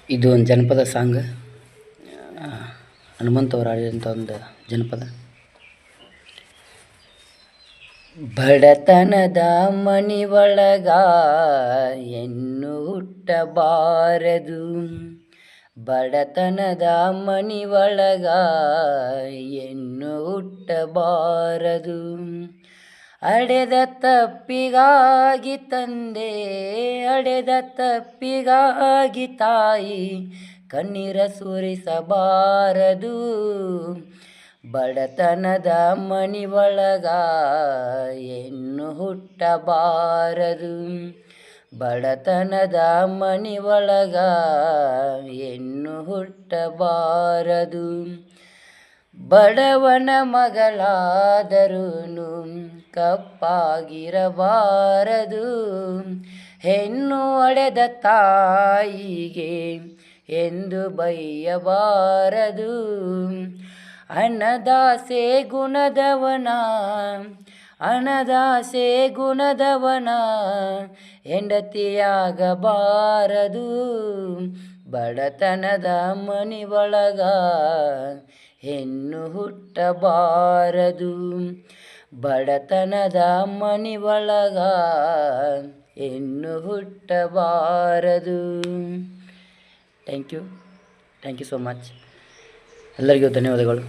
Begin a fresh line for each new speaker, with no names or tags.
ಇದು ಒಂದು ಜನಪದ ಸಾಂಗ್. ಹನುಮಂತ ಅವರು ಹಾಡಿದಂಥ ಒಂದು ಜನಪದ. ಬಡತನದ ಮನಿ ಒಳಗ ಹೆಣ್ಣು ಹುಟ್ಟಬಾರದು, ಬಡತನದ ಮನಿ ಒಳಗ ಹೆಣ್ಣು ಹುಟ್ಟಬಾರದು. ಅಡೆದ ತಪ್ಪಿಗಾಗಿ ತಂದೆ, ಅಡೆದ ತಪ್ಪಿಗಾಗಿ ತಾಯಿ ಕಣ್ಣೀರ ಸುರಿಸಬಾರದು. ಬಡತನದ ಮನಿ ಒಳಗ ಹೆಣ್ಣು ಹುಟ್ಟಬಾರದು, ಬಡತನದ ಮನಿ ಒಳಗ ಹೆಣ್ಣು ಹುಟ್ಟಬಾರದು. ಬಡವನ ಮಗಳಾದರೂನು ಕಪ್ಪಾಗಿರಬಾರದು, ಹೆಣ್ಣು ಒಡೆದ ತಾಯಿಗೆ ಎಂದು ಬೈಯಬಾರದು. ಹಣದಾಸೆ ಗುಣದವನ, ಹಣದಾಸೆ ಗುಣದವನ ಹೆಂಡತಿಯಾಗಬಾರದು. ಬಡತನದ ಮನಿ ಒಳಗ ಹೆಣ್ಣು ಹುಟ್ಟಬಾರದು, ಬಡತನದ ಮನಿ ಒಳಗ ಹೆಣ್ಣು ಹುಟ್ಟಬಾರದು. Thank you so much. ಎಲ್ಲರಿಗೂ ಧನ್ಯವಾದಗಳು.